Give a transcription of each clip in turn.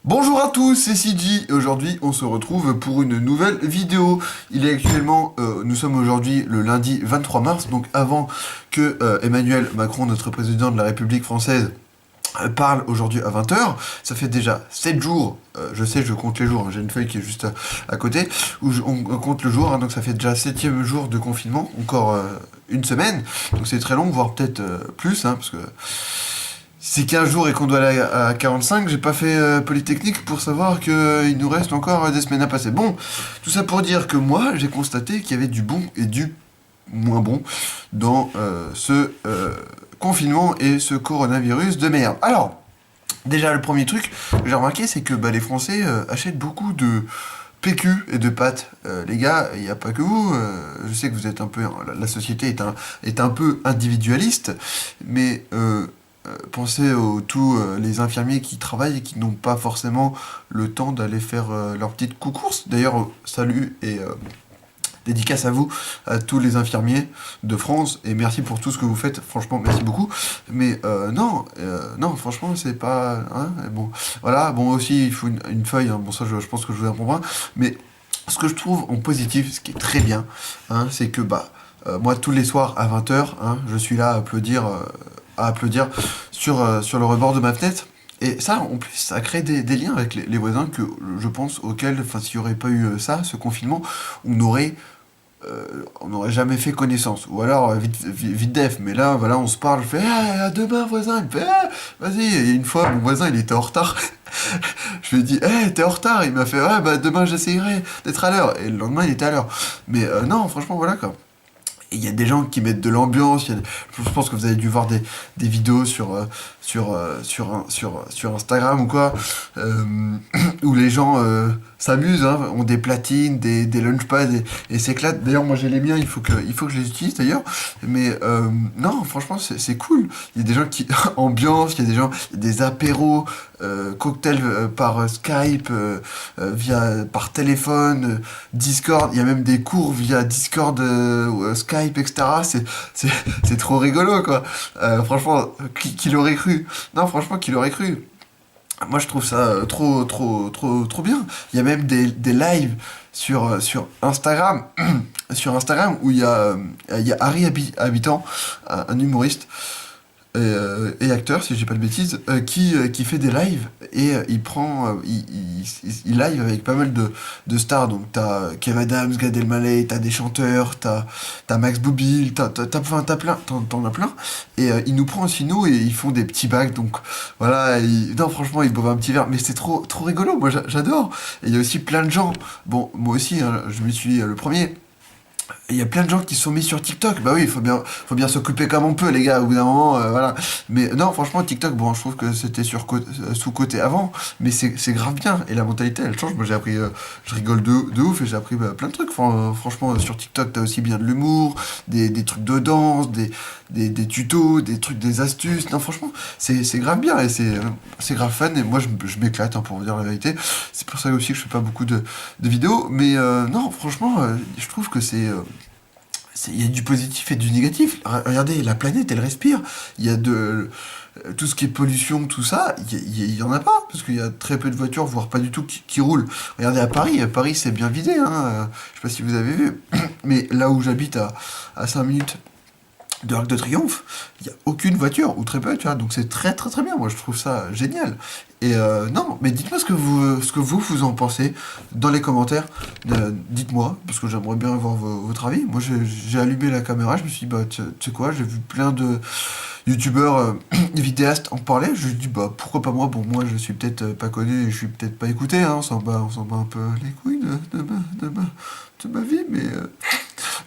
Bonjour à tous, c'est CJ et aujourd'hui on se retrouve pour une nouvelle vidéo. Nous sommes aujourd'hui le lundi 23 mars, donc avant que Emmanuel Macron, notre président de la République française, parle aujourd'hui à 20h. Ça fait déjà 7 jours, je sais, je compte les jours, hein, j'ai une feuille qui est juste à côté, on compte le jour, hein, donc ça fait déjà 7e jour de confinement, encore une semaine, donc c'est très long, voire peut-être plus, hein, parce que c'est 15 jours et qu'on doit aller à 45, j'ai pas fait Polytechnique pour savoir qu'il nous reste encore des semaines à passer. Bon, tout ça pour dire que moi, j'ai constaté qu'il y avait du bon et du moins bon dans ce confinement et ce coronavirus de merde. Alors, déjà le premier truc que j'ai remarqué, c'est que les Français achètent beaucoup de PQ et de pâtes. Les gars, il n'y a pas que vous. Je sais que vous êtes un peu... La société est un peu individualiste, mais... pensez aux tous les infirmiers qui travaillent et qui n'ont pas forcément le temps d'aller faire leur petite course. D'ailleurs, salut et dédicace à vous, à tous les infirmiers de France, et merci pour tout ce que vous faites, franchement, merci beaucoup. Mais non, franchement, c'est pas... Hein, bon, voilà, bon, aussi, il faut une feuille, hein, bon, ça, je pense que je vous apprendrai, mais ce que je trouve en positif, ce qui est très bien, hein, c'est que, moi, tous les soirs, à 20h, hein, je suis là à applaudir sur le rebord de ma fenêtre. Et ça, en plus, ça crée des liens avec les voisins que je pense auxquels, enfin, s'il n'y aurait pas eu ça, ce confinement, on aurait on n'aurait jamais fait connaissance. Ou alors, vite def, mais là, voilà, on se parle, je fais, ah, à demain, voisin, il me fait, ah, vas-y. Et une fois, mon voisin, il était en retard. Je lui ai dit, t'es en retard. Il m'a fait, ouais, demain, j'essayerai d'être à l'heure. Et le lendemain, il était à l'heure. Mais non, franchement, voilà, quoi. Et il y a des gens qui mettent de l'ambiance. Je pense que vous avez dû voir des vidéos sur Instagram ou quoi, où les gens s'amusent, hein, ont des platines, des lunchpads et s'éclatent. D'ailleurs, moi j'ai les miens, il faut que je les utilise d'ailleurs. Mais non, franchement, c'est cool. Il y a des gens qui ambiance, il y a des gens, il y a des apéros, cocktails par Skype, par téléphone, Discord. Il y a même des cours via Discord, Skype, etc. C'est trop rigolo, quoi. Franchement, qui l'aurait cru? Non, franchement, qui l'aurait cru? Moi, je trouve ça trop bien. Il y a même des lives sur Instagram, sur Instagram où il y a Harry Habitant, un humoriste et acteur, si je dis pas de bêtises, qui fait des lives et il live avec pas mal de stars. Donc t'as Kev Adams, Gad Elmaleh, t'as des chanteurs, t'as Max Boublil, t'en as plein. Et il nous prend aussi nous et ils font des petits bacs. Donc voilà, non, franchement, ils boivent un petit verre, mais c'est trop rigolo. Moi, j'adore. Et il y a aussi plein de gens. Bon, moi aussi, hein, je me suis le premier. Il y a plein de gens qui se sont mis sur TikTok. Bah oui, il faut bien s'occuper comme on peut, les gars, au bout d'un moment, voilà. Mais non, franchement, TikTok, bon, je trouve que c'était sous-côté avant, mais c'est grave bien. Et la mentalité, elle change. Moi, j'ai appris, je rigole de ouf et j'ai appris plein de trucs. Franchement, sur TikTok, t'as aussi bien de l'humour, des trucs de danse, des tutos, des trucs, des astuces. Non, franchement, c'est grave bien et c'est grave fun. Et moi, je m'éclate, hein, pour vous dire la vérité. C'est pour ça aussi que je fais pas beaucoup de vidéos. Mais non, franchement, je trouve que il y a du positif et du négatif. Regardez, la planète, elle respire. Il y a tout ce qui est pollution, tout ça, il y en a pas, parce qu'il y a très peu de voitures, voire pas du tout, qui roulent. Regardez à Paris c'est bien vidé, hein. Je sais pas si vous avez vu, mais là où j'habite, à 5 minutes de l'Arc de Triomphe, il n'y a aucune voiture, ou très peu, tu vois, donc c'est très bien, moi je trouve ça génial. Et non, mais dites-moi ce que vous en pensez dans les commentaires, dites-moi, parce que j'aimerais bien avoir votre avis. Moi j'ai allumé la caméra, je me suis dit, tu sais quoi, j'ai vu plein de youtubeurs, vidéastes en parler, je me suis dit, pourquoi pas moi. Bon, moi je suis peut-être pas connu, et je suis peut-être pas écouté, hein, on s'en bat un peu les couilles de ma vie,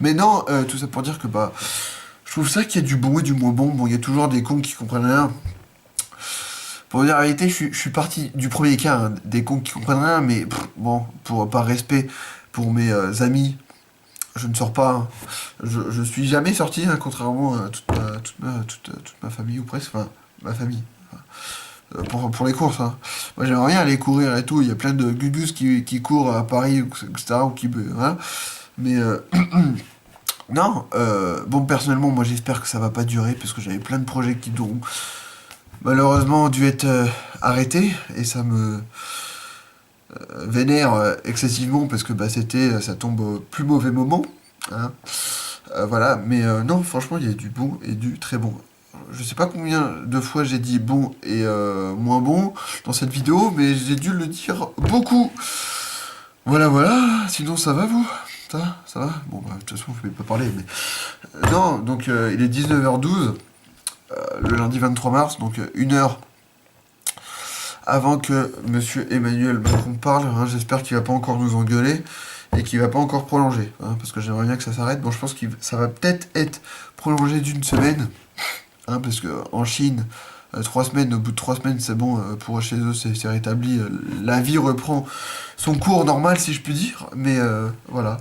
mais non, tout ça pour dire que je trouve ça qu'il y a du bon et du moins bon. Bon, il y a toujours des cons qui comprennent rien. Pour vous dire la vérité, je suis parti du premier cas, hein, des cons qui comprennent rien, mais bon, par respect pour mes amis, je ne sors pas, hein. Je suis jamais sorti, hein, contrairement à toute ma famille, ou presque, enfin, ma famille. Pour les courses, hein. Moi, j'aimerais rien aller courir et tout. Il y a plein de gugus qui courent à Paris, etc., ou qui... Hein. Mais... non, bon, personnellement, moi j'espère que ça va pas durer parce que j'avais plein de projets qui ont malheureusement dû être arrêtés et vénère excessivement parce que bah, ça tombe au plus mauvais moment. Hein. Voilà, mais non, franchement, il y a du bon et du très bon. Je sais pas combien de fois j'ai dit bon et moins bon dans cette vidéo, mais j'ai dû le dire beaucoup. Voilà, voilà. Sinon, ça va vous? Ça va? Bon, bah, de toute façon, je vais pas parler, mais... non, donc il est 19h12, le lundi 23 mars, donc 1 heure avant que Monsieur Emmanuel Macron parle. Hein, j'espère qu'il va pas encore nous engueuler et qu'il va pas encore prolonger, hein, parce que j'aimerais bien que ça s'arrête. Bon, je pense que ça va peut-être être prolongé d'une semaine, hein, parce que en Chine, 3 semaines, au bout de 3 semaines, c'est bon, pour chez eux, c'est rétabli. La vie reprend son cours normal, si je puis dire, mais voilà.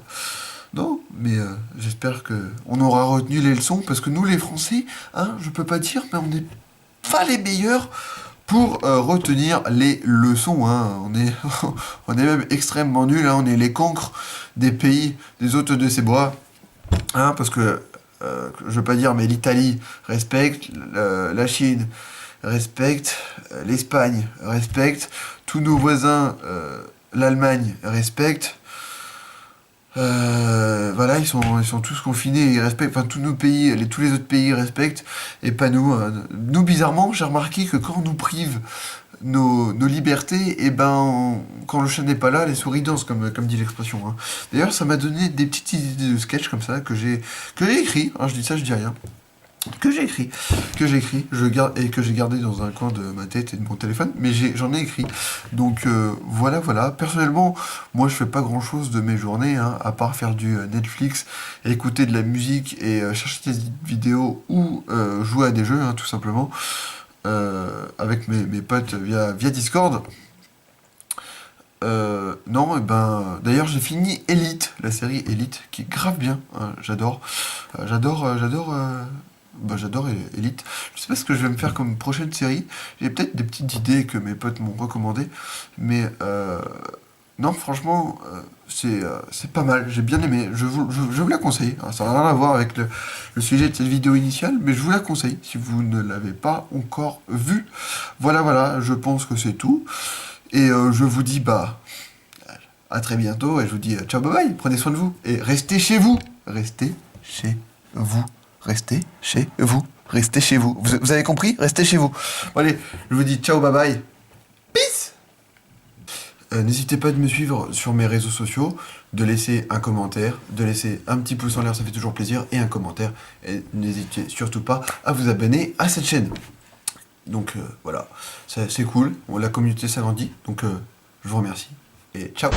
Non, mais j'espère que on aura retenu les leçons, parce que nous, les Français, hein, je peux pas dire, mais on n'est pas les meilleurs pour retenir les leçons. Hein. On est même extrêmement nuls, hein. On est les cancres des pays des hôtes de ces bois. Hein, parce que, je veux pas dire, mais l'Italie respecte, la Chine respecte, l'Espagne respecte, tous nos voisins, l'Allemagne respecte. Voilà, ils sont tous confinés, ils respectent, enfin tous nos pays, tous les autres pays respectent, et pas nous. Nous, bizarrement, j'ai remarqué que quand on nous prive nos libertés, et ben, quand le chat n'est pas là, les souris dansent, comme dit l'expression. Hein. D'ailleurs, ça m'a donné des petites idées de sketch comme ça, que j'ai écrit, hein, je dis ça, je dis rien. Que j'ai écrit, et que j'ai gardé dans un coin de ma tête et de mon téléphone, mais j'en ai écrit. Donc voilà, voilà. Personnellement, moi je fais pas grand chose de mes journées, hein, à part faire du Netflix, écouter de la musique et chercher des vidéos ou jouer à des jeux, hein, tout simplement, avec mes potes via Discord. Non, et ben, d'ailleurs j'ai fini Elite, la série Elite, qui est grave bien, hein, j'adore. J'adore Elite. Je sais pas ce que je vais me faire comme prochaine série. J'ai peut-être des petites idées que mes potes m'ont recommandées. Mais non, franchement, c'est pas mal. J'ai bien aimé. Je vous la conseille. Alors, ça n'a rien à voir avec le sujet de cette vidéo initiale, mais je vous la conseille si vous ne l'avez pas encore vue. Voilà, voilà, je pense que c'est tout. Et je vous dis, bah, à très bientôt. Et je vous dis, ciao, bye bye. Prenez soin de vous. Et restez chez vous. Restez chez vous. Restez chez vous. Restez chez vous. Vous avez compris? Restez chez vous. Bon, allez, je vous dis ciao, bye bye. Peace. N'hésitez pas de me suivre sur mes réseaux sociaux, de laisser un commentaire, de laisser un petit pouce en l'air, ça fait toujours plaisir, et un commentaire. Et n'hésitez surtout pas à vous abonner à cette chaîne. Donc voilà, c'est cool, la communauté s'agrandit, donc je vous remercie, et ciao.